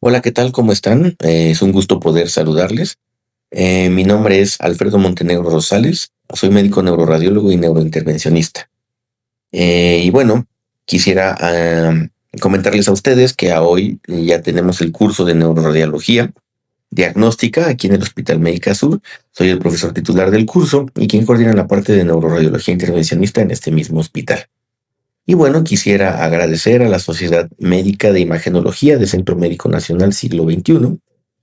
Hola, ¿qué tal? ¿Cómo están? Es un gusto poder saludarles. Mi nombre es Alfredo Montenegro Rosales, soy médico neuroradiólogo y neurointervencionista. Y bueno, quisiera comentarles a ustedes que a hoy ya tenemos el curso de neuroradiología diagnóstica aquí en el Hospital Médica Sur. Soy el profesor titular del curso y quien coordina la parte de neuroradiología intervencionista en este mismo hospital. Y bueno, quisiera agradecer a la Sociedad Médica de Imagenología del Centro Médico Nacional Siglo XXI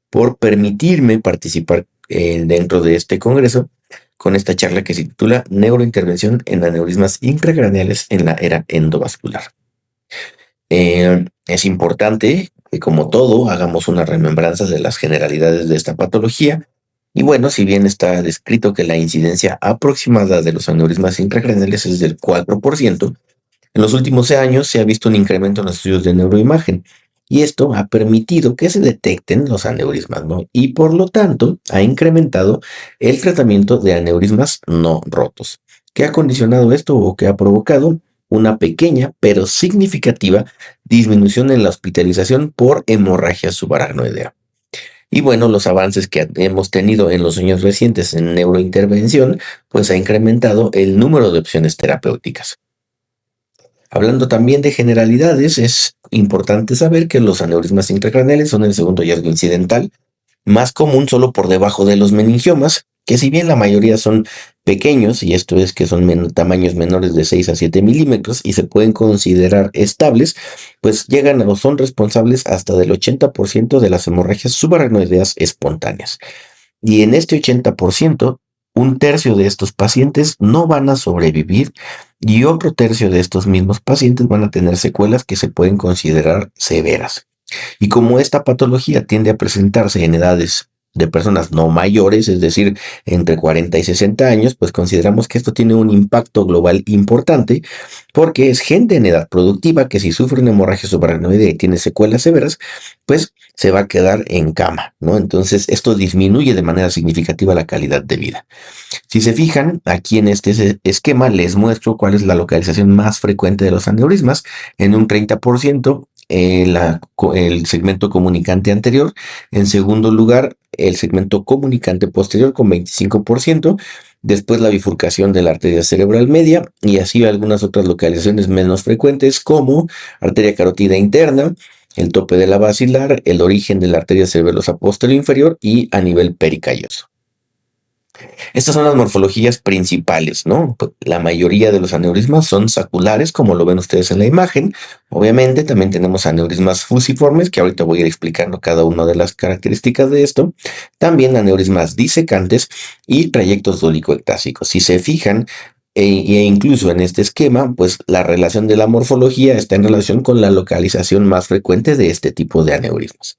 por permitirme participar dentro de este congreso con esta charla que se titula Neurointervención en aneurismas intracraneales en la era endovascular. Es importante que, como todo, hagamos una remembranza de las generalidades de esta patología. Y bueno, si bien está descrito que la incidencia aproximada de los aneurismas intracraneales es del 4%, en los últimos años se ha visto un incremento en los estudios de neuroimagen y esto ha permitido que se detecten los aneurismas, ¿no? Y por lo tanto ha incrementado el tratamiento de aneurismas no rotos. ¿Qué ha condicionado esto o qué ha provocado? Una pequeña pero significativa disminución en la hospitalización por hemorragia subaracnoidea. Y bueno, los avances que hemos tenido en los años recientes en neurointervención, pues ha incrementado el número de opciones terapéuticas. Hablando también de generalidades, es importante saber que los aneurismas intracraneales son el segundo hallazgo incidental más común solo por debajo de los meningiomas, que si bien la mayoría son pequeños, y esto es que son tamaños menores de 6 a 7 milímetros y se pueden considerar estables, pues llegan o son responsables hasta del 80% de las hemorragias subaracnoideas espontáneas. Y en este 80%, un tercio de estos pacientes no van a sobrevivir y otro tercio de estos mismos pacientes van a tener secuelas que se pueden considerar severas. Y como esta patología tiende a presentarse en edades de personas no mayores, es decir, entre 40 y 60 años, pues consideramos que esto tiene un impacto global importante porque es gente en edad productiva que si sufre una hemorragia subaracnoidea y tiene secuelas severas, pues se va a quedar en cama, ¿no? Entonces esto disminuye de manera significativa la calidad de vida. Si se fijan, aquí en este esquema les muestro cuál es la localización más frecuente de los aneurismas. En un 30%, el segmento comunicante anterior. En segundo lugar, el segmento comunicante posterior con 25%. Después la bifurcación de la arteria cerebral media y así algunas otras localizaciones menos frecuentes como arteria carótida interna, el tope de la basilar, el origen de la arteria cerebelosa posterior inferior y a nivel pericalloso. Estas son las morfologías principales, ¿no? Pues, la mayoría de los aneurismas son saculares, como lo ven ustedes en la imagen. Obviamente también tenemos aneurismas fusiformes, que ahorita voy a ir explicando cada una de las características de esto. También aneurismas disecantes y trayectos dolicoectásicos. Si se fijan, e incluso en este esquema, pues la relación de la morfología está en relación con la localización más frecuente de este tipo de aneurismas.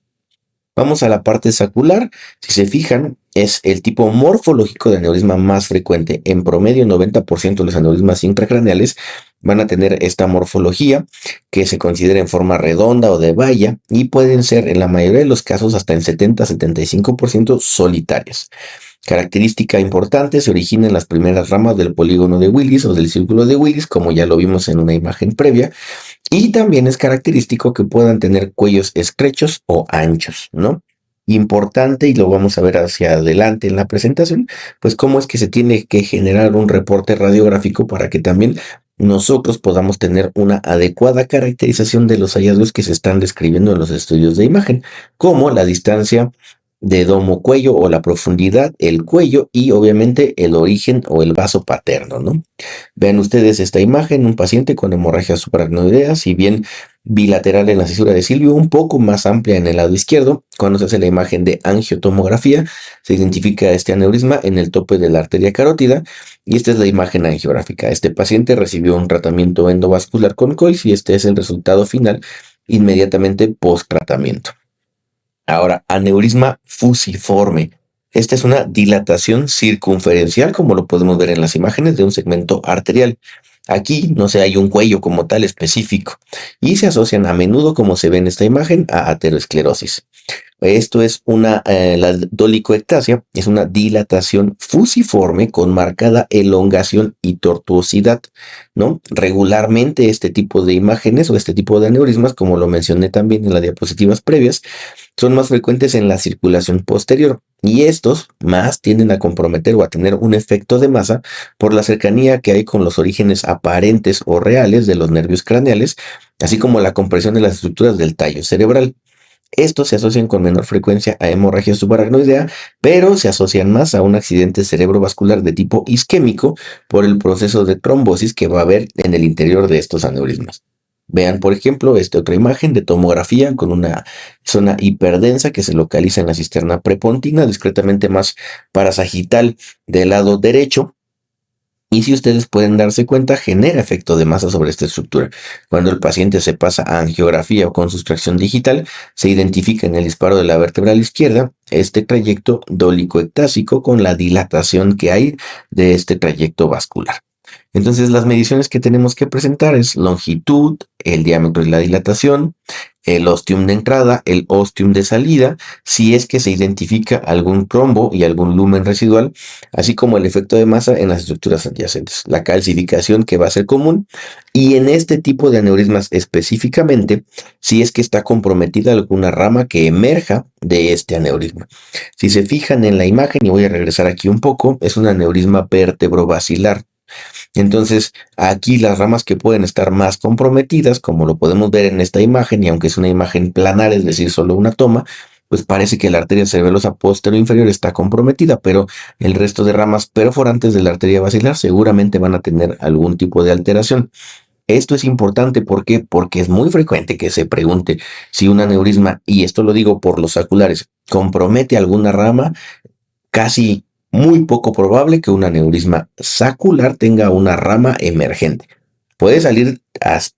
Vamos a la parte sacular. Si se fijan, es el tipo morfológico de aneurisma más frecuente. En promedio, el 90% de los aneurismas intracraneales van a tener esta morfología que se considera en forma redonda o de valla y pueden ser en la mayoría de los casos hasta en 70-75% solitarias. Característica importante, se origina en las primeras ramas del polígono de Willis o del círculo de Willis, como ya lo vimos en una imagen previa, y también es característico que puedan tener cuellos estrechos o anchos, ¿no? Importante, y lo vamos a ver hacia adelante en la presentación, pues cómo es que se tiene que generar un reporte radiográfico para que también nosotros podamos tener una adecuada caracterización de los hallazgos que se están describiendo en los estudios de imagen, como la distancia de domo-cuello o la profundidad, el cuello y obviamente el origen o el vaso paterno, ¿no? Vean ustedes esta imagen, un paciente con hemorragia subaracnoidea, si bien bilateral en la cisura de Silvio, un poco más amplia en el lado izquierdo. Cuando se hace la imagen de angiotomografía, se identifica este aneurisma en el tope de la arteria carótida y esta es la imagen angiográfica. Este paciente recibió un tratamiento endovascular con COIS y este es el resultado final inmediatamente post tratamiento. Ahora, aneurisma fusiforme. Esta es una dilatación circunferencial, como lo podemos ver en las imágenes, de un segmento arterial. Aquí no se hay un cuello como tal específico y se asocian a menudo, como se ve en esta imagen, a ateroesclerosis. Esto es la dolicoectasia es una dilatación fusiforme con marcada elongación y tortuosidad, ¿no? Regularmente este tipo de imágenes o este tipo de aneurismas, como lo mencioné también en las diapositivas previas, son más frecuentes en la circulación posterior y estos más tienden a comprometer o a tener un efecto de masa por la cercanía que hay con los orígenes aparentes o reales de los nervios craneales, así como la compresión de las estructuras del tallo cerebral. Estos se asocian con menor frecuencia a hemorragia subaracnoidea, pero se asocian más a un accidente cerebrovascular de tipo isquémico por el proceso de trombosis que va a haber en el interior de estos aneurismas. Vean, por ejemplo, esta otra imagen de tomografía con una zona hiperdensa que se localiza en la cisterna prepontina, discretamente más parasagital del lado derecho. Y si ustedes pueden darse cuenta, genera efecto de masa sobre esta estructura. Cuando el paciente se pasa a angiografía o con sustracción digital, se identifica en el disparo de la vértebra izquierda este trayecto dolicoectásico con la dilatación que hay de este trayecto vascular. Entonces, las mediciones que tenemos que presentar es longitud, el diámetro y la dilatación, el ostium de entrada, el ostium de salida, si es que se identifica algún trombo y algún lumen residual, así como el efecto de masa en las estructuras adyacentes, la calcificación que va a ser común, y en este tipo de aneurismas específicamente, si es que está comprometida alguna rama que emerja de este aneurisma. Si se fijan en la imagen, y voy a regresar aquí un poco, es un aneurisma vértebro-basilar. Entonces, aquí las ramas que pueden estar más comprometidas, como lo podemos ver en esta imagen, y aunque es una imagen planar, es decir, solo una toma, pues parece que la arteria cerebelosa posterior inferior está comprometida, pero el resto de ramas perforantes de la arteria basilar seguramente van a tener algún tipo de alteración. Esto es importante porque es muy frecuente que se pregunte si un aneurisma, y esto lo digo por los saculares, compromete alguna rama. Casi muy poco probable que un aneurisma sacular tenga una rama emergente. Puede salir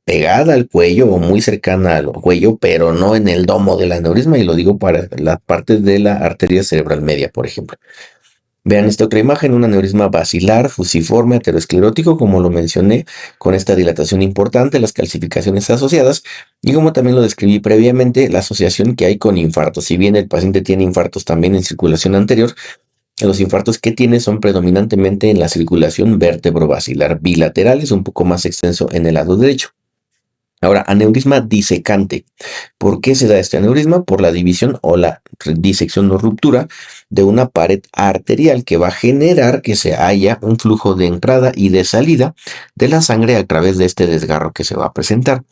pegada al cuello o muy cercana al cuello, pero no en el domo del aneurisma, y lo digo para las partes de la arteria cerebral media, por ejemplo. Vean esta otra imagen, un aneurisma basilar, fusiforme, aterosclerótico, como lo mencioné, con esta dilatación importante, las calcificaciones asociadas, y como también lo describí previamente, la asociación que hay con infartos. Si bien el paciente tiene infartos también en circulación anterior, los infartos que tiene son predominantemente en la circulación vértebro-basilar bilateral, es un poco más extenso en el lado derecho. Ahora, aneurisma disecante. ¿Por qué se da este aneurisma? Por la división o la disección o ruptura de una pared arterial que va a generar que se haya un flujo de entrada y de salida de la sangre a través de este desgarro que se va a presentar.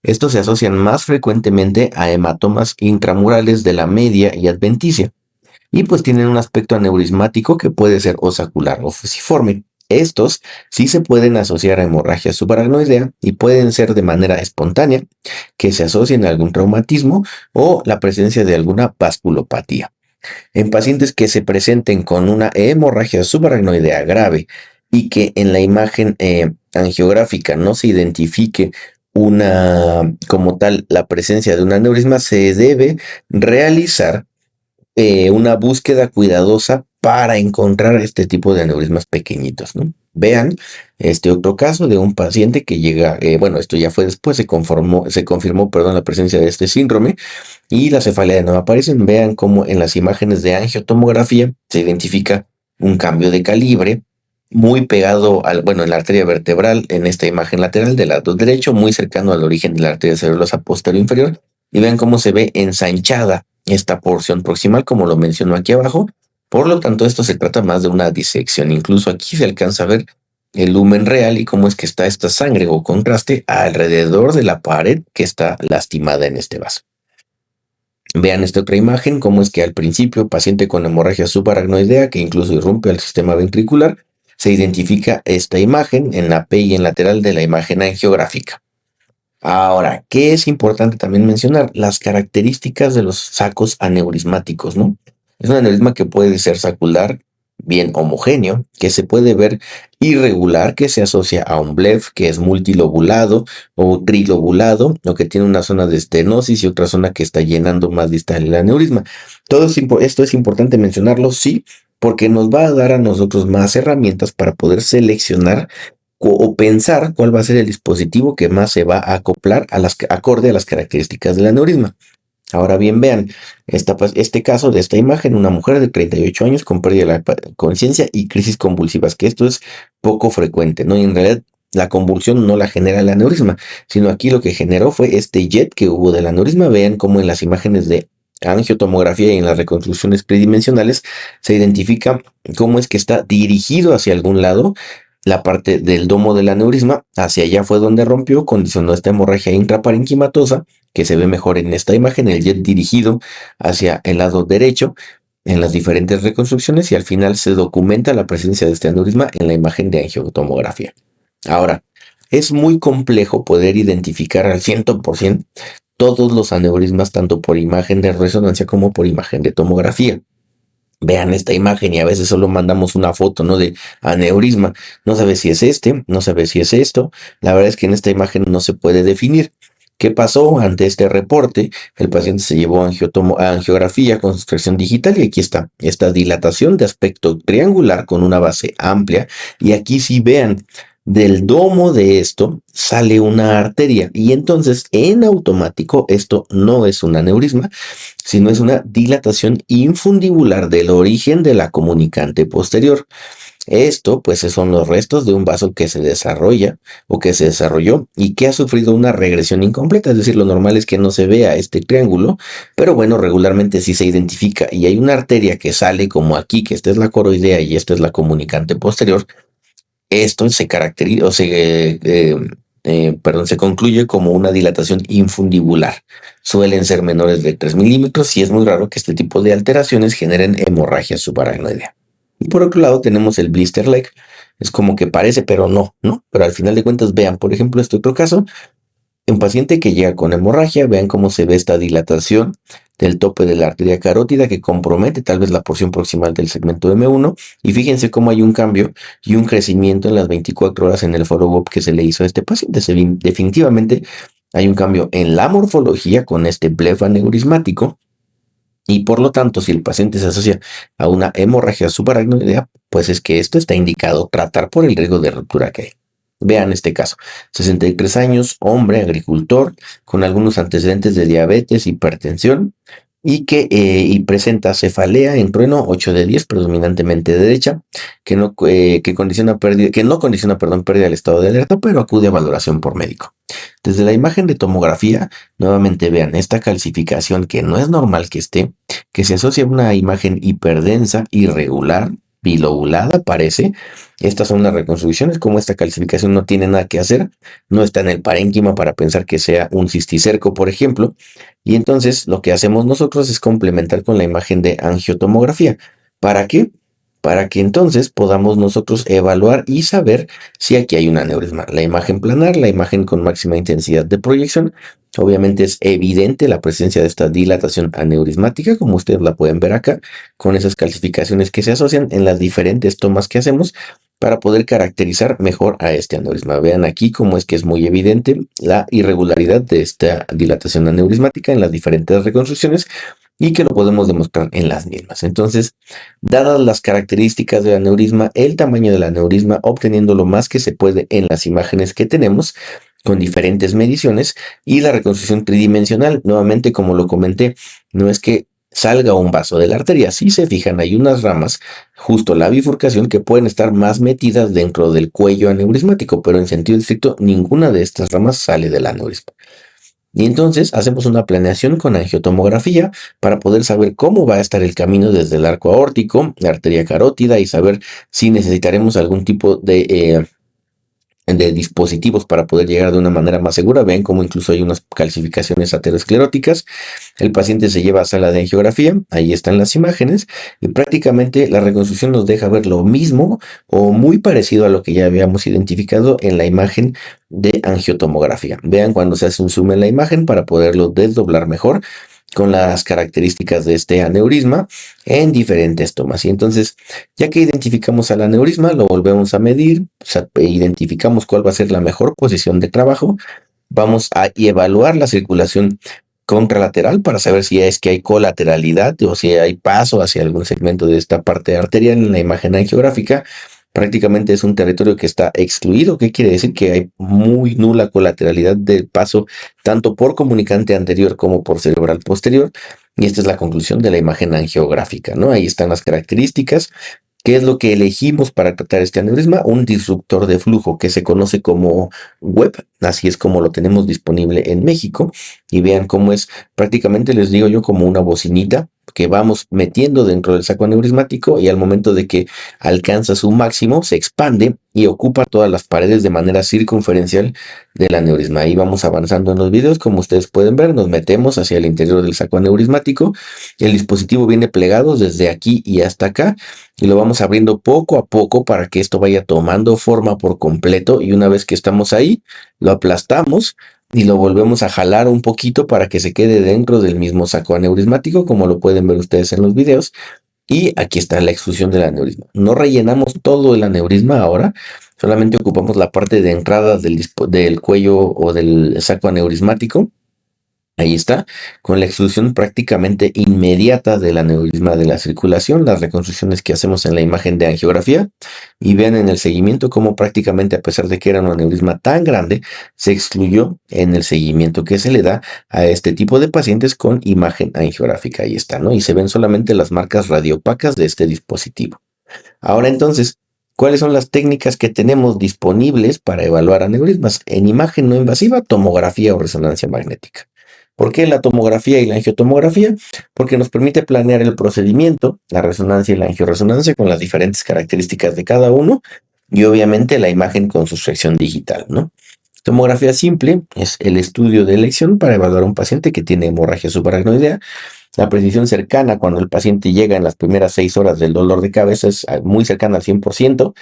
Estos se asocian más frecuentemente a hematomas intramurales de la media y adventicia y pues tienen un aspecto aneurismático que puede ser osacular o fusiforme. Estos sí se pueden asociar a hemorragia subaracnoidea y pueden ser de manera espontánea, que se asocien a algún traumatismo o la presencia de alguna vasculopatía. En pacientes que se presenten con una hemorragia subaracnoidea grave y que en la imagen angiográfica no se identifique como tal la presencia de un aneurisma, se debe realizar una búsqueda cuidadosa para encontrar este tipo de aneurismas pequeñitos, ¿no? Vean este otro caso de un paciente que llega, bueno, esto ya fue después, se confirmó, perdón, la presencia de este síndrome y la cefalea no aparecen. Vean cómo en las imágenes de angiotomografía se identifica un cambio de calibre muy pegado bueno, en la arteria vertebral, en esta imagen lateral del lado derecho, muy cercano al origen de la arteria cerebrosa posterior inferior, y vean cómo se ve ensanchada esta porción proximal, como lo menciono aquí abajo. Por lo tanto, esto se trata más de una disección. Incluso aquí se alcanza a ver el lumen real y cómo es que está esta sangre o contraste alrededor de la pared que está lastimada en este vaso. Vean esta otra imagen, cómo es que al principio, paciente con hemorragia subaracnoidea que incluso irrumpe al sistema ventricular, se identifica esta imagen en la PI en lateral de la imagen angiográfica. Ahora, ¿qué es importante también mencionar? Las características de los sacos aneurismáticos, ¿no? Es un aneurisma que puede ser sacular, bien homogéneo, que se puede ver irregular, que se asocia a un blef, que es multilobulado o trilobulado, o que tiene una zona de estenosis y otra zona que está llenando más distal el aneurisma. Esto es importante mencionarlo, sí, porque nos va a dar a nosotros más herramientas para poder seleccionar o pensar cuál va a ser el dispositivo que más se va a acoplar acorde a las características del aneurisma. Ahora bien, vean este caso de esta imagen, una mujer de 38 años con pérdida de la conciencia y crisis convulsivas, que esto es poco frecuente, ¿no? Y en realidad la convulsión no la genera el aneurisma, sino aquí lo que generó fue este jet que hubo del aneurisma. Vean cómo en las imágenes de angiotomografía y en las reconstrucciones tridimensionales se identifica cómo es que está dirigido hacia algún lado la parte del domo del aneurisma, hacia allá fue donde rompió, condicionó esta hemorragia intraparenquimatosa, que se ve mejor en esta imagen, el jet dirigido hacia el lado derecho en las diferentes reconstrucciones y al final se documenta la presencia de este aneurisma en la imagen de angiotomografía. Ahora, es muy complejo poder identificar al 100% todos los aneurismas, tanto por imagen de resonancia como por imagen de tomografía. Vean esta imagen y a veces solo mandamos una foto, ¿no? De aneurisma. No sabe si es no sabe si es esto. La verdad es que en esta imagen no se puede definir. ¿Qué pasó ante este reporte? El paciente se llevó a angiografía con sustracción digital y aquí está esta dilatación de aspecto triangular con una base amplia. Y aquí sí vean, del domo de esto sale una arteria y entonces en automático esto no es un aneurisma, sino es una dilatación infundibular del origen de la comunicante posterior. Esto, pues, son los restos de un vaso que se desarrolla o que se desarrolló y que ha sufrido una regresión incompleta. Es decir, lo normal es que no se vea este triángulo, pero bueno, regularmente sí se identifica y hay una arteria que sale como aquí, que esta es la coroidea y esta es la comunicante posterior. Esto se caracteriza o se concluye como una dilatación infundibular. Suelen ser menores de 3 milímetros y es muy raro que este tipo de alteraciones generen hemorragia subaracnoidea. Y por otro lado tenemos el blister leg. Es como que parece, pero no, ¿no? Pero al final de cuentas, vean, por ejemplo, este otro caso, un paciente que llega con hemorragia, vean cómo se ve esta dilatación del tope de la arteria carótida que compromete tal vez la porción proximal del segmento M1 y fíjense cómo hay un cambio y un crecimiento en las 24 horas en el follow-up que se le hizo a este paciente. Definitivamente hay un cambio en la morfología con este blef aneurismático y por lo tanto si el paciente se asocia a una hemorragia subaracnoidea, pues es que esto está indicado tratar por el riesgo de ruptura que hay. Vean este caso, 63 años, hombre, agricultor, con algunos antecedentes de diabetes, hipertensión, y que presenta cefalea en trueno 8 de 10, predominantemente derecha, que no condiciona pérdida del estado de alerta, pero acude a valoración por médico. Desde la imagen de tomografía, nuevamente vean esta calcificación que no es normal que esté, que se asocia a una imagen hiperdensa, irregular, bilobulada parece. Estas son las reconstrucciones, como esta calcificación no tiene nada que hacer, no está en el parénquima para pensar que sea un cisticerco, por ejemplo, y entonces lo que hacemos nosotros es complementar con la imagen de angiotomografía. ¿Para qué? Para que entonces podamos nosotros evaluar y saber si aquí hay un aneurisma. La imagen planar, la imagen con máxima intensidad de proyección, obviamente es evidente la presencia de esta dilatación aneurismática, como ustedes la pueden ver acá, con esas calcificaciones que se asocian en las diferentes tomas que hacemos para poder caracterizar mejor a este aneurisma. Vean aquí cómo es que es muy evidente la irregularidad de esta dilatación aneurismática en las diferentes reconstrucciones y que lo podemos demostrar en las mismas. Entonces, dadas las características del aneurisma, el tamaño del aneurisma, obteniendo lo más que se puede en las imágenes que tenemos, con diferentes mediciones, y la reconstrucción tridimensional, nuevamente como lo comenté, no es que salga un vaso de la arteria. Si se fijan, hay unas ramas, justo la bifurcación, que pueden estar más metidas dentro del cuello aneurismático, pero en sentido estricto, ninguna de estas ramas sale del aneurisma. Y entonces hacemos una planeación con angiotomografía para poder saber cómo va a estar el camino desde el arco aórtico, la arteria carótida y saber si necesitaremos algún tipo de dispositivos para poder llegar de una manera más segura. Ven cómo incluso hay unas calcificaciones ateroscleróticas. El paciente se lleva a sala de angiografía, ahí están las imágenes, y prácticamente la reconstrucción nos deja ver lo mismo o muy parecido a lo que ya habíamos identificado en la imagen de angiotomografía. Vean cuando se hace un zoom en la imagen para poderlo desdoblar mejor con las características de este aneurisma en diferentes tomas. Y entonces, ya que identificamos al aneurisma, lo volvemos a medir, identificamos cuál va a ser la mejor posición de trabajo, vamos a evaluar la circulación contralateral para saber si es que hay colateralidad o si hay paso hacia algún segmento de esta parte arterial en la imagen angiográfica. prácticamente es un territorio que está excluido. ¿Qué quiere decir? Que hay muy nula colateralidad del paso tanto por comunicante anterior como por cerebral posterior. Y esta es la conclusión de la imagen angiográfica, ¿no? Ahí están las características. ¿Qué es lo que elegimos para tratar este aneurisma? Un disruptor de flujo que se conoce como WEB, así es como lo tenemos disponible en México. Y vean cómo es prácticamente, les digo yo, como una bocinita que vamos metiendo dentro del saco aneurismático y al momento de que alcanza su máximo se expande y ocupa todas las paredes de manera circunferencial del aneurisma. Ahí vamos avanzando en los videos, como ustedes pueden ver, nos metemos hacia el interior del saco aneurismático. El dispositivo viene plegado desde aquí y hasta acá y lo vamos abriendo poco a poco para que esto vaya tomando forma por completo, y una vez que estamos ahí, lo aplastamos y lo volvemos a jalar un poquito para que se quede dentro del mismo saco aneurismático, como lo pueden ver ustedes en los videos. Y aquí está la extrusión del aneurisma. No rellenamos todo el aneurisma ahora, solamente ocupamos la parte de entrada del cuello o del saco aneurismático. Ahí está, con la extrusión prácticamente inmediata del aneurisma de la circulación, las reconstrucciones que hacemos en la imagen de angiografía, y vean en el seguimiento cómo prácticamente, a pesar de que era un aneurisma tan grande, se excluyó en el seguimiento que se le da a este tipo de pacientes con imagen angiográfica. Ahí está, ¿no? Y se ven solamente las marcas radiopacas de este dispositivo. Ahora entonces, ¿cuáles son las técnicas que tenemos disponibles para evaluar aneurismas? En imagen no invasiva, tomografía o resonancia magnética. ¿Por qué la tomografía y la angiotomografía? Porque nos permite planear el procedimiento, la resonancia y la angioresonancia con las diferentes características de cada uno y obviamente la imagen con sustracción digital, ¿no? Tomografía simple es el estudio de elección para evaluar a un paciente que tiene hemorragia subaracnoidea. La precisión cercana cuando el paciente llega en las primeras 6 horas del dolor de cabeza es muy cercana al 100%,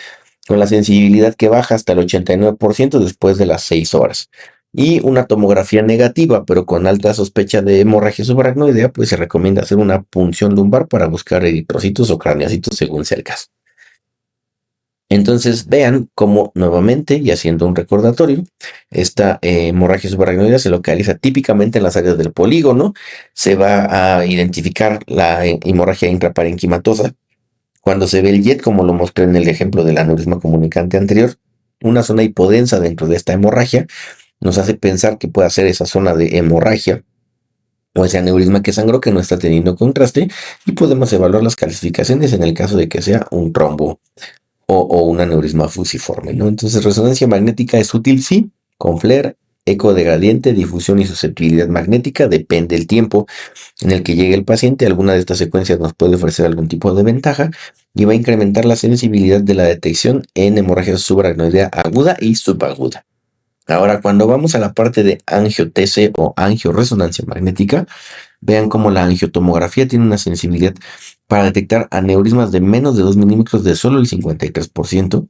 con la sensibilidad que baja hasta el 89% después de las 6 horas. Y una tomografía negativa, pero con alta sospecha de hemorragia subaracnoidea, pues se recomienda hacer una punción lumbar para buscar eritrocitos o craneocitos según sea el caso. Entonces vean cómo nuevamente, y haciendo un recordatorio, esta hemorragia subaracnoidea se localiza típicamente en las áreas del polígono. Se va a identificar la hemorragia intraparenquimatosa cuando se ve el jet, como lo mostré en el ejemplo del aneurisma comunicante anterior. Una zona hipodensa dentro de esta hemorragia nos hace pensar que puede ser esa zona de hemorragia o ese aneurisma que sangró que no está teniendo contraste, y podemos evaluar las calcificaciones en el caso de que sea un trombo o un aneurisma fusiforme, ¿no? Entonces, resonancia magnética es útil, sí, con FLAIR, eco de gradiente, difusión y susceptibilidad magnética, depende del tiempo en el que llegue el paciente. Alguna de estas secuencias nos puede ofrecer algún tipo de ventaja y va a incrementar la sensibilidad de la detección en hemorragia subaracnoidea aguda y subaguda. Ahora, cuando vamos a la parte de angio-TC o angioresonancia magnética, vean cómo la angiotomografía tiene una sensibilidad para detectar aneurismas de menos de 2 milímetros de solo el 53%,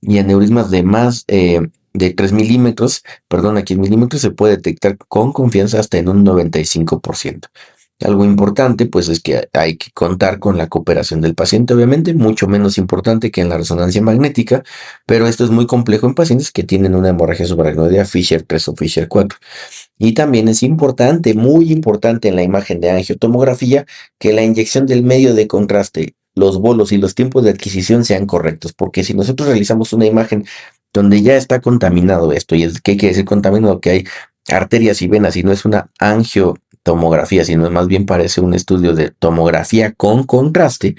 y aneurismas de más de 3 milímetros, perdón, aquí en milímetros se puede detectar con confianza hasta en un 95%. Algo importante, pues, es que hay que contar con la cooperación del paciente, obviamente, mucho menos importante que en la resonancia magnética, pero esto es muy complejo en pacientes que tienen una hemorragia subaracnoidea Fisher 3 o Fisher 4. Y también es importante, muy importante en la imagen de angiotomografía, que la inyección del medio de contraste, los bolos y los tiempos de adquisición sean correctos, porque si nosotros realizamos una imagen donde ya está contaminado esto, y ¿qué quiere decir contaminado? Que hay arterias y venas y no es una angiotomografía, sino más bien parece un estudio de tomografía con contraste.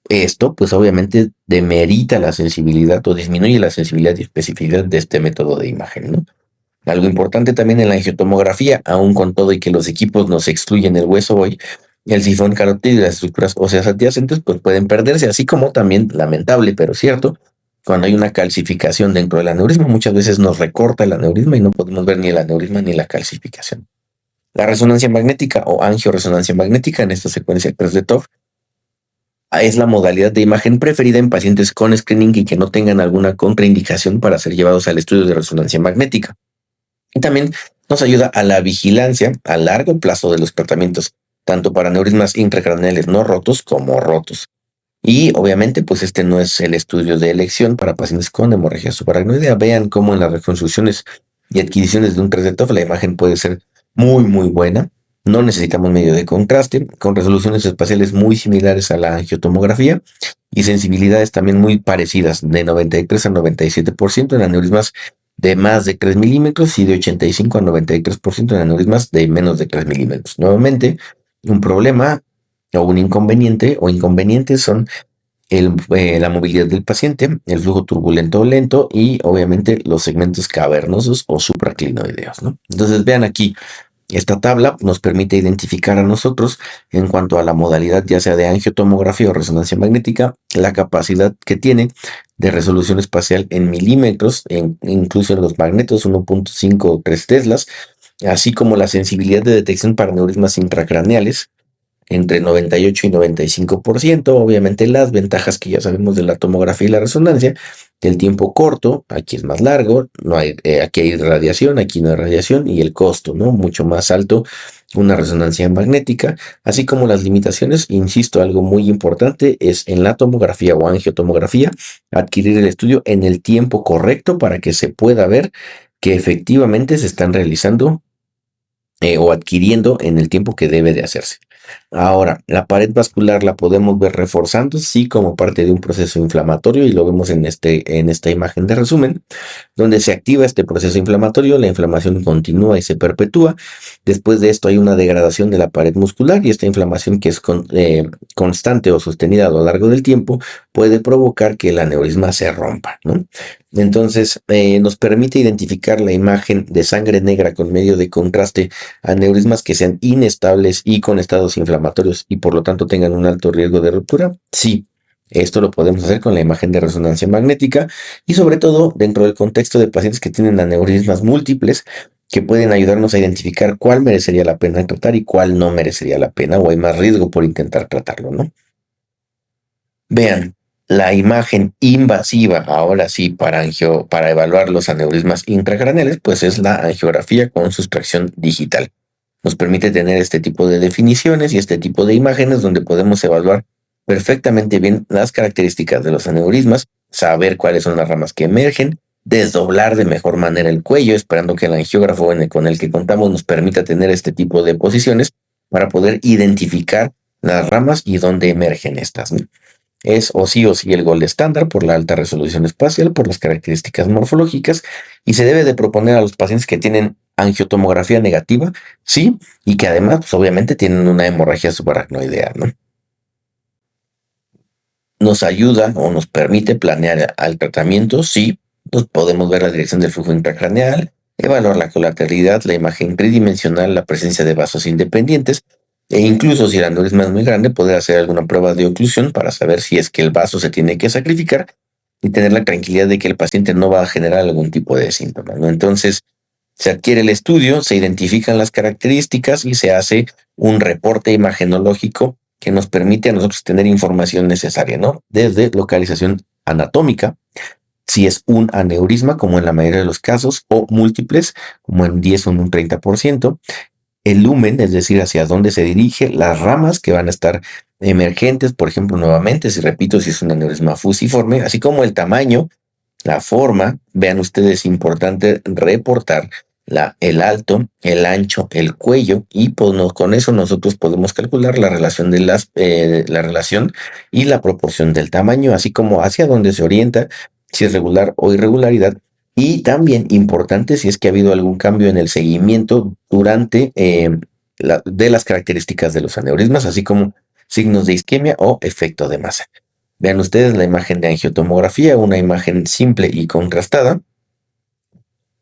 Esto, pues obviamente demerita la sensibilidad o disminuye la sensibilidad y especificidad de este método de imagen, ¿no? Algo importante también en la angiotomografía, aun con todo y que los equipos nos excluyen el hueso hoy, el sifón carotídeo y las estructuras óseas adyacentes pues pueden perderse, así como también, lamentable pero cierto, cuando hay una calcificación dentro del aneurisma, muchas veces nos recorta el aneurisma y no podemos ver ni el aneurisma ni la calcificación. La resonancia magnética o angioresonancia magnética en esta secuencia 3 de TOF es la modalidad de imagen preferida en pacientes con screening y que no tengan alguna contraindicación para ser llevados al estudio de resonancia magnética. Y también nos ayuda a la vigilancia a largo plazo de los tratamientos, tanto para aneurismas intracraneales no rotos como rotos. Y obviamente, pues este no es el estudio de elección para pacientes con hemorragia subaracnoidea. Vean cómo en las reconstrucciones y adquisiciones de un 3D TOF la imagen puede ser muy, muy buena. No necesitamos medio de contraste, con resoluciones espaciales muy similares a la angiotomografía y sensibilidades también muy parecidas, de 93 a 97% en aneurismas de más de 3 milímetros y de 85 a 93% en aneurismas de menos de 3 milímetros. Nuevamente, un problema o un inconveniente o inconvenientes son la movilidad del paciente, el flujo turbulento o lento y obviamente los segmentos cavernosos o supraclinoideos, ¿no? Entonces vean aquí, esta tabla nos permite identificar a nosotros en cuanto a la modalidad ya sea de angiotomografía o resonancia magnética, la capacidad que tiene de resolución espacial en milímetros, incluso en los magnetos 1.5 o 3 teslas, así como la sensibilidad de detección para neurismas intracraneales entre 98 y 95%. Obviamente las ventajas que ya sabemos de la tomografía y la resonancia, el tiempo corto, aquí es más largo, no hay, aquí hay radiación, aquí no hay radiación, y el costo, ¿no? Mucho más alto, una resonancia magnética, así como las limitaciones, insisto, algo muy importante es en la tomografía o angiotomografía, adquirir el estudio en el tiempo correcto para que se pueda ver que efectivamente se están realizando o adquiriendo en el tiempo que debe de hacerse. Ahora, la pared vascular la podemos ver reforzando, sí, como parte de un proceso inflamatorio, y lo vemos en esta imagen de resumen, donde se activa este proceso inflamatorio, la inflamación continúa y se perpetúa. Después de esto hay una degradación de la pared muscular y esta inflamación que es constante o sostenida a lo largo del tiempo puede provocar que el aneurisma se rompa, ¿no? Entonces, nos permite identificar la imagen de sangre negra con medio de contraste, aneurismas que sean inestables y con estados inflamatorios y por lo tanto tengan un alto riesgo de ruptura. Sí, esto lo podemos hacer con la imagen de resonancia magnética y sobre todo dentro del contexto de pacientes que tienen aneurismas múltiples que pueden ayudarnos a identificar cuál merecería la pena tratar y cuál no merecería la pena o hay más riesgo por intentar tratarlo, ¿no? Vean, la imagen invasiva, ahora sí, para evaluar los aneurismas intracraneales, pues es la angiografía con sustracción digital. Nos permite tener este tipo de definiciones y este tipo de imágenes donde podemos evaluar perfectamente bien las características de los aneurismas, saber cuáles son las ramas que emergen, desdoblar de mejor manera el cuello, esperando que el angiógrafo con el que contamos nos permita tener este tipo de posiciones para poder identificar las ramas y dónde emergen estas, ¿no? Es o sí el gol estándar por la alta resolución espacial, por las características morfológicas, y se debe de proponer a los pacientes que tienen angiotomografía negativa, sí, y que además, pues, obviamente tienen una hemorragia subaracnoidea, ¿no? Nos ayuda o nos permite planear al tratamiento, sí, nos podemos ver la dirección del flujo intracraneal, evaluar la colateralidad, la imagen tridimensional, la presencia de vasos independientes, e incluso si el aneurisma es muy grande, poder hacer alguna prueba de oclusión para saber si es que el vaso se tiene que sacrificar y tener la tranquilidad de que el paciente no va a generar algún tipo de síntoma, ¿no? Entonces, se adquiere el estudio, se identifican las características y se hace un reporte imagenológico que nos permite a nosotros tener información necesaria, ¿no? Desde localización anatómica, si es un aneurisma, como en la mayoría de los casos, o múltiples, como en 10 o en un 30%, el lumen, es decir, hacia dónde se dirige, las ramas que van a estar emergentes, por ejemplo, nuevamente, si repito, si es un aneurisma fusiforme, así como el tamaño, la forma, vean ustedes, es importante reportar el alto, el ancho, el cuello, y pues con eso nosotros podemos calcular la relación de la relación y la proporción del tamaño, así como hacia dónde se orienta, si es regular o irregularidad, y también importante si es que ha habido algún cambio en el seguimiento durante de las características de los aneurismas, así como signos de isquemia o efecto de masa. Vean ustedes la imagen de angiotomografía, una imagen simple y contrastada.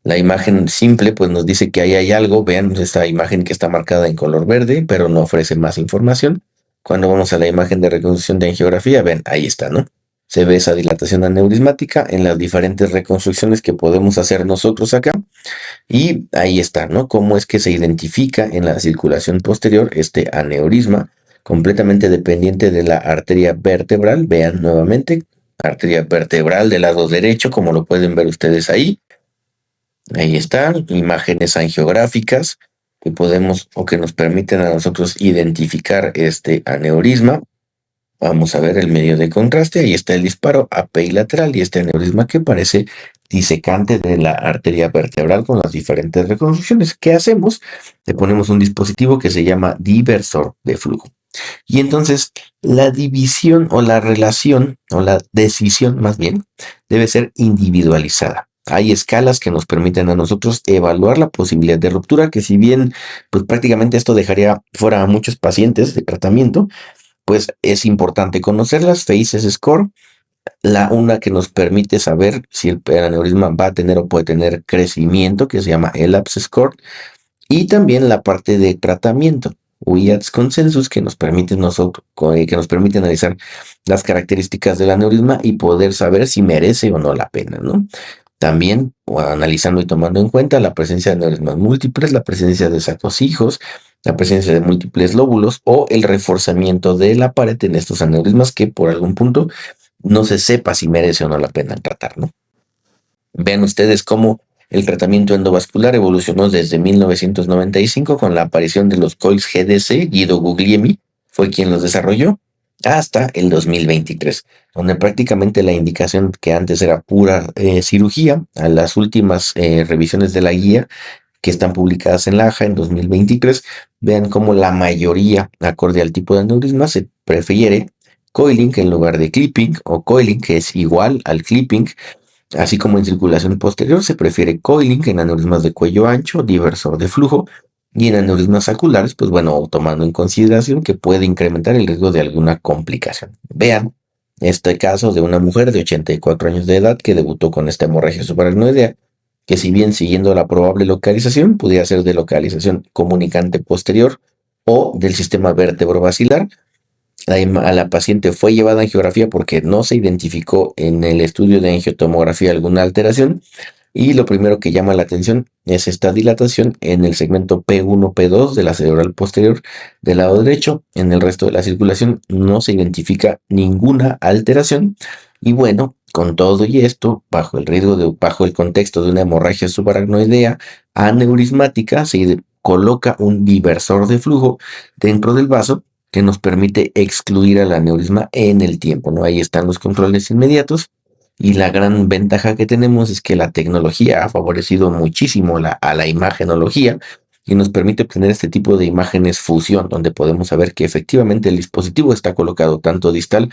La imagen simple pues nos dice que ahí hay algo. Vean esta imagen que está marcada en color verde, pero no ofrece más información. Cuando vamos a la imagen de reconstrucción de angiografía, ven, ahí está, ¿no? Se ve esa dilatación aneurismática en las diferentes reconstrucciones que podemos hacer nosotros acá. Y ahí está, ¿no? Cómo es que se identifica en la circulación posterior este aneurisma completamente dependiente de la arteria vertebral. Vean nuevamente, arteria vertebral del lado derecho, como lo pueden ver ustedes ahí. Ahí están, imágenes angiográficas que podemos o que nos permiten a nosotros identificar este aneurisma. Vamos a ver el medio de contraste, ahí está el disparo apilateral y este aneurisma que parece disecante de la arteria vertebral con las diferentes reconstrucciones. ¿Qué hacemos? Le ponemos un dispositivo que se llama diversor de flujo. Y entonces la división o la relación o la decisión más bien debe ser individualizada. Hay escalas que nos permiten a nosotros evaluar la posibilidad de ruptura, que si bien pues prácticamente esto dejaría fuera a muchos pacientes de tratamiento, pues es importante conocerlas. FACES Score, una que nos permite saber si el aneurisma va a tener o puede tener crecimiento, que se llama ELAPSE Score, y también la parte de tratamiento, UIATS Consensus, que nos permite analizar las características del aneurisma y poder saber si merece o no la pena, ¿no? También analizando y tomando en cuenta la presencia de aneurismas múltiples, la presencia de sacos hijos, la presencia de múltiples lóbulos o el reforzamiento de la pared en estos aneurismas que por algún punto no se sepa si merece o no la pena tratar, ¿no? Vean ustedes cómo el tratamiento endovascular evolucionó desde 1995 con la aparición de los coils GDC. Guido Guglielmi fue quien los desarrolló, hasta el 2023, donde prácticamente la indicación que antes era pura cirugía, a las últimas revisiones de la guía que están publicadas en la AJA en 2023, vean cómo la mayoría, acorde al tipo de aneurisma, se prefiere coiling en lugar de clipping, o coiling que es igual al clipping. Así como en circulación posterior se prefiere coiling en aneurismas de cuello ancho, diversor de flujo, y en aneurismas saculares, pues bueno, tomando en consideración que puede incrementar el riesgo de alguna complicación. Vean este caso de una mujer de 84 años de edad que debutó con esta hemorragia subaracnoidea, que si bien siguiendo la probable localización, pudiera ser de localización comunicante posterior o del sistema vértebro-basilar. A la paciente fue llevada a angiografía porque no se identificó en el estudio de angiotomografía alguna alteración, y lo primero que llama la atención es esta dilatación en el segmento P1-P2 de la cerebral posterior del lado derecho. En el resto de la circulación no se identifica ninguna alteración, y bueno, con todo y esto, bajo el contexto de una hemorragia subaracnoidea aneurismática, se coloca un diversor de flujo dentro del vaso que nos permite excluir al aneurisma en el tiempo, ¿no? Ahí están los controles inmediatos, y la gran ventaja que tenemos es que la tecnología ha favorecido muchísimo a la imagenología y nos permite obtener este tipo de imágenes fusión, donde podemos saber que efectivamente el dispositivo está colocado tanto distal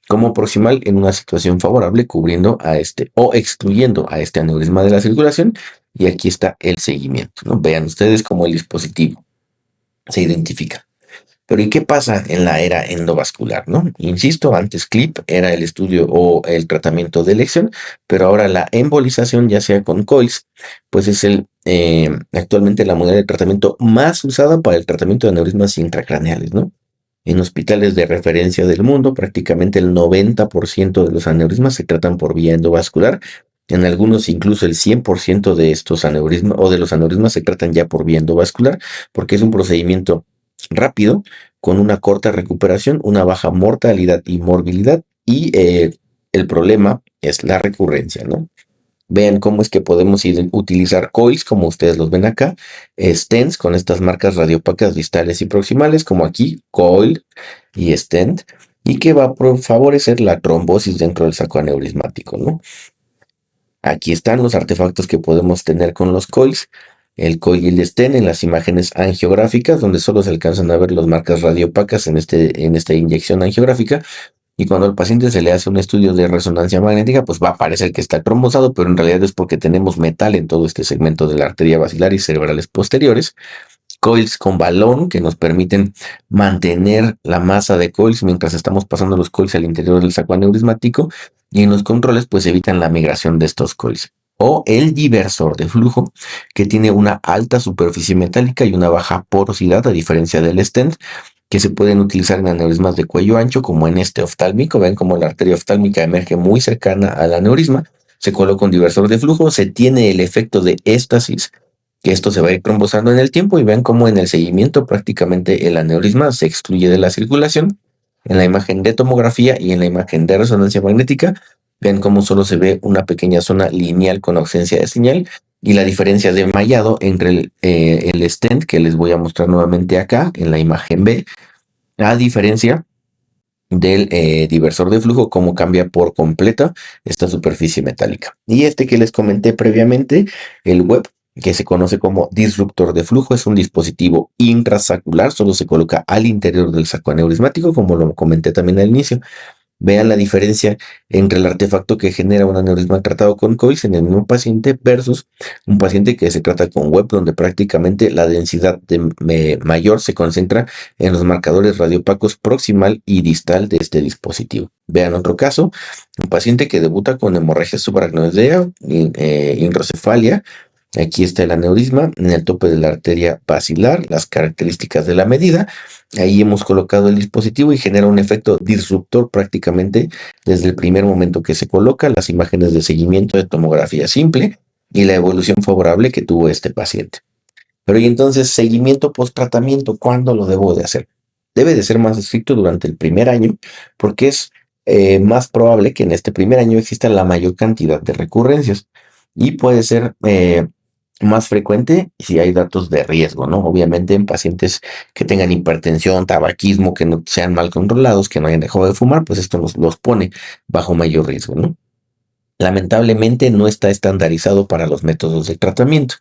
como proximal en una situación favorable, cubriendo a este o excluyendo a este aneurisma de la circulación. Y aquí está el seguimiento, ¿no? Vean ustedes cómo el dispositivo se identifica. Pero ¿y qué pasa en la era endovascular, no? Insisto, antes CLIP era el estudio o el tratamiento de elección, pero ahora la embolización, ya sea con coils, pues es actualmente la modalidad de tratamiento más usada para el tratamiento de aneurismas intracraneales, ¿no? En hospitales de referencia del mundo, prácticamente el 90% de los aneurismas se tratan por vía endovascular. En algunos incluso el 100% de estos aneurismas o de los aneurismas se tratan ya por vía endovascular, porque es un procedimiento rápido, con una corta recuperación, una baja mortalidad y morbilidad, y el problema es la recurrencia, ¿no? Vean cómo es que podemos utilizar coils, como ustedes los ven acá, stents con estas marcas radiopacas distales y proximales, como aquí, coil y stent, y que va a favorecer la trombosis dentro del saco aneurismático, ¿no? Aquí están los artefactos que podemos tener con los coils. El coil y el stent en las imágenes angiográficas, donde solo se alcanzan a ver las marcas radiopacas en esta inyección angiográfica. Y cuando al paciente se le hace un estudio de resonancia magnética, pues va a parecer que está trombosado, pero en realidad es porque tenemos metal en todo este segmento de la arteria basilar y cerebrales posteriores. Coils con balón que nos permiten mantener la masa de coils mientras estamos pasando los coils al interior del saco aneurismático, y en los controles pues evitan la migración de estos coils. O el diversor de flujo, que tiene una alta superficie metálica y una baja porosidad, a diferencia del stent, que se pueden utilizar en aneurismas de cuello ancho, como en este oftálmico. Ven cómo la arteria oftálmica emerge muy cercana al aneurisma, se coloca un diversor de flujo, se tiene el efecto de éstasis, que esto se va a ir trombosando en el tiempo, y ven cómo en el seguimiento prácticamente el aneurisma se excluye de la circulación. En la imagen de tomografía y en la imagen de resonancia magnética, ven cómo solo se ve una pequeña zona lineal con ausencia de señal, y la diferencia de mallado entre el stent, que les voy a mostrar nuevamente acá en la imagen B, a diferencia del diversor de flujo, cómo cambia por completo esta superficie metálica. Y este que les comenté previamente, el web, que se conoce como disruptor de flujo, es un dispositivo intrasaccular, solo se coloca al interior del saco aneurismático, como lo comenté también al inicio. Vean la diferencia entre el artefacto que genera un aneurisma tratado con coils en el mismo paciente versus un paciente que se trata con web, donde prácticamente la densidad mayor se concentra en los marcadores radiopacos proximal y distal de este dispositivo. Vean otro caso, un paciente que debuta con hemorragia subaracnoidea, hidrocefalia. Aquí está el aneurisma en el tope de la arteria basilar, las características de la medida. Ahí hemos colocado el dispositivo y genera un efecto disruptor prácticamente desde el primer momento que se coloca, las imágenes de seguimiento de tomografía simple y la evolución favorable que tuvo este paciente. Pero y entonces, seguimiento post-tratamiento, ¿cuándo lo debo de hacer? Debe de ser más estricto durante el primer año porque es más probable que en este primer año exista la mayor cantidad de recurrencias y puede ser más frecuente si hay datos de riesgo, ¿no? Obviamente en pacientes que tengan hipertensión, tabaquismo, que no sean mal controlados, que no hayan dejado de fumar, pues esto los pone bajo mayor riesgo, ¿no? Lamentablemente no está estandarizado para los métodos de tratamiento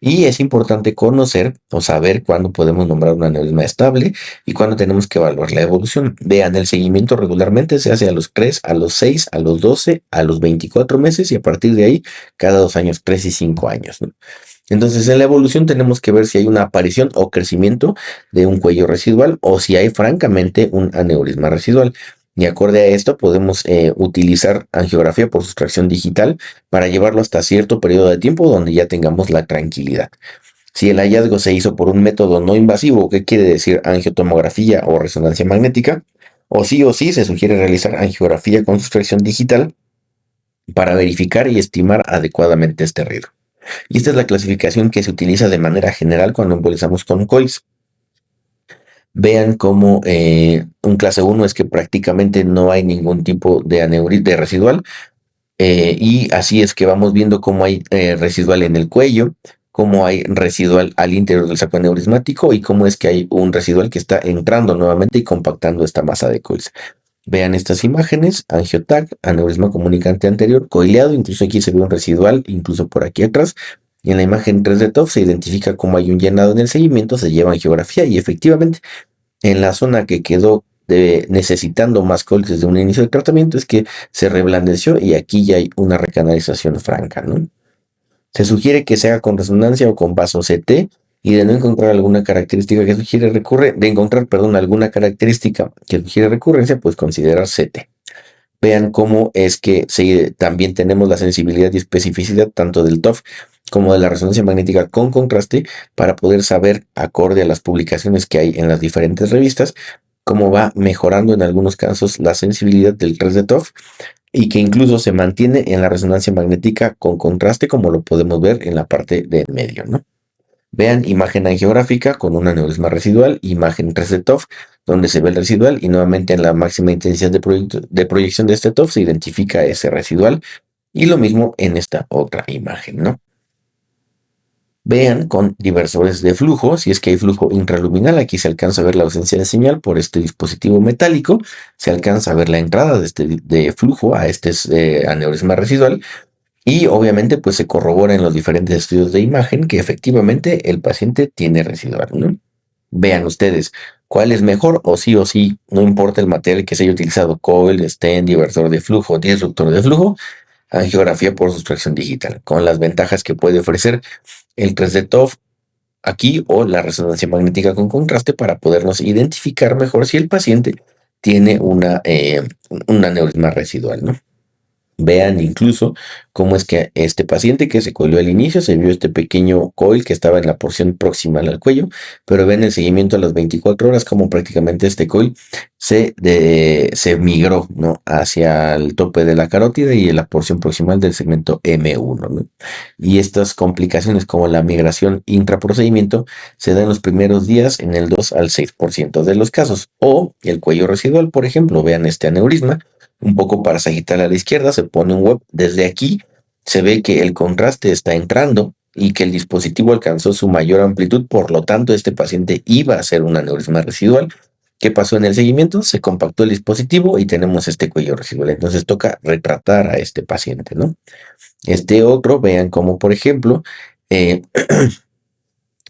y es importante conocer o saber cuándo podemos nombrar un aneurisma estable y cuándo tenemos que evaluar la evolución. Vean, el seguimiento regularmente se hace a los 3, a los 6, a los 12, a los 24 meses y a partir de ahí cada 2 años, 3 y 5 años, ¿no? Entonces, en la evolución tenemos que ver si hay una aparición o crecimiento de un cuello residual o si hay francamente un aneurisma residual. Y acorde a esto podemos utilizar angiografía por sustracción digital para llevarlo hasta cierto periodo de tiempo donde ya tengamos la tranquilidad. Si el hallazgo se hizo por un método no invasivo, ¿qué quiere decir angiotomografía o resonancia magnética? O sí se sugiere realizar angiografía con sustracción digital para verificar y estimar adecuadamente este riesgo. Y esta es la clasificación que se utiliza de manera general cuando embolizamos con coils. Vean cómo un clase 1 es que prácticamente no hay ningún tipo de de residual. Y así es que vamos viendo cómo hay residual en el cuello, cómo hay residual al interior del saco aneurismático y cómo es que hay un residual que está entrando nuevamente y compactando esta masa de coils. Vean estas imágenes, angiotag, aneurisma comunicante anterior, coileado, incluso aquí se ve un residual, incluso por aquí atrás. Y en la imagen 3D TOF se identifica cómo hay un llenado en el seguimiento, se lleva angiografía y efectivamente en la zona que quedó necesitando más coils desde un inicio de tratamiento es que se reblandeció y aquí ya hay una recanalización franca, ¿no? Se sugiere que se haga con resonancia o con vaso CT y de no encontrar alguna característica que sugiere alguna característica que sugiere recurrencia, pues considerar CT. Vean cómo es que también tenemos la sensibilidad y especificidad tanto del TOF como de la resonancia magnética con contraste para poder saber, acorde a las publicaciones que hay en las diferentes revistas, cómo va mejorando en algunos casos la sensibilidad del 3D TOF y que incluso se mantiene en la resonancia magnética con contraste, como lo podemos ver en la parte de en medio, ¿no? Vean imagen angiográfica con un aneurisma residual, imagen 3D TOF, donde se ve el residual y nuevamente en la máxima intensidad de proyección de este TOF se identifica ese residual y lo mismo en esta otra imagen, ¿no? Vean con diversores de flujo, si es que hay flujo intraluminal, aquí se alcanza a ver la ausencia de señal por este dispositivo metálico, se alcanza a ver la entrada de flujo a este aneurisma residual y obviamente pues se corrobora en los diferentes estudios de imagen que efectivamente el paciente tiene residual, ¿no? Vean ustedes cuál es mejor o sí, no importa el material que se haya utilizado, coil, stent, diversor de flujo, disruptor de flujo, angiografía por sustracción digital, con las ventajas que puede ofrecer el 3D TOF aquí o la resonancia magnética con contraste para podernos identificar mejor si el paciente tiene un aneurisma residual, ¿no? Vean incluso cómo es que este paciente que se coilió al inicio se vio este pequeño coil que estaba en la porción proximal al cuello, pero ven el seguimiento a las 24 horas como prácticamente este coil se migró, ¿no?, hacia el tope de la carótida y en la porción proximal del segmento M1, ¿no? Y estas complicaciones como la migración intraprocedimiento se dan en los primeros días en el 2 al 6% de los casos. O el cuello residual, por ejemplo, vean este aneurisma un poco para sagital a la izquierda, se pone un web. Desde aquí se ve que el contraste está entrando y que el dispositivo alcanzó su mayor amplitud, por lo tanto este paciente iba a ser un aneurisma residual ¿Qué pasó en el seguimiento? Se compactó el dispositivo y tenemos este cuello residual. Entonces toca retratar a este paciente, ¿no? Este otro, vean cómo, por ejemplo, eh,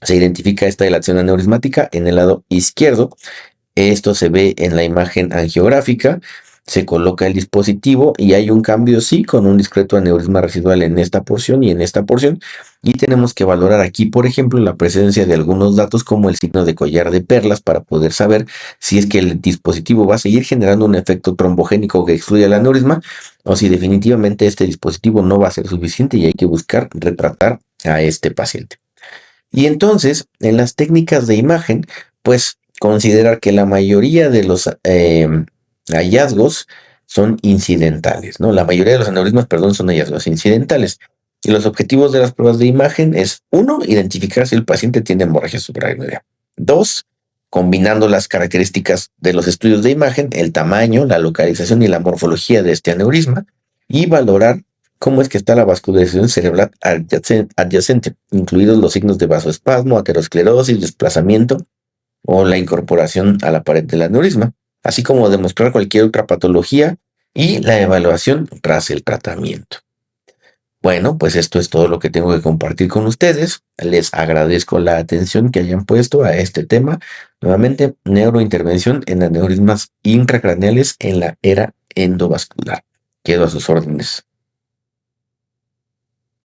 se identifica esta dilatación aneurismática en el lado izquierdo. Esto se ve en la imagen angiográfica. Se coloca el dispositivo y hay un cambio, sí, con un discreto aneurisma residual en esta porción y en esta porción. Y tenemos que valorar aquí, por ejemplo, la presencia de algunos datos como el signo de collar de perlas para poder saber si es que el dispositivo va a seguir generando un efecto trombogénico que excluya el aneurisma o si definitivamente este dispositivo no va a ser suficiente y hay que buscar retratar a este paciente. Y entonces, en las técnicas de imagen, pues considerar que la mayoría de los hallazgos son incidentales, ¿no? La mayoría de los aneurismas, perdón, son hallazgos incidentales. Y los objetivos de las pruebas de imagen es, uno, identificar si el paciente tiene hemorragia suprarrenal. Dos, combinando las características de los estudios de imagen, el tamaño, la localización y la morfología de este aneurisma, y valorar cómo es que está la vascularización cerebral adyacente, incluidos los signos de vasoespasmo, aterosclerosis, desplazamiento o la incorporación a la pared del aneurisma, así como demostrar cualquier otra patología y la evaluación tras el tratamiento. Bueno, pues esto es todo lo que tengo que compartir con ustedes. Les agradezco la atención que hayan puesto a este tema. Nuevamente, neurointervención en aneurismas intracraneales en la era endovascular. Quedo a sus órdenes.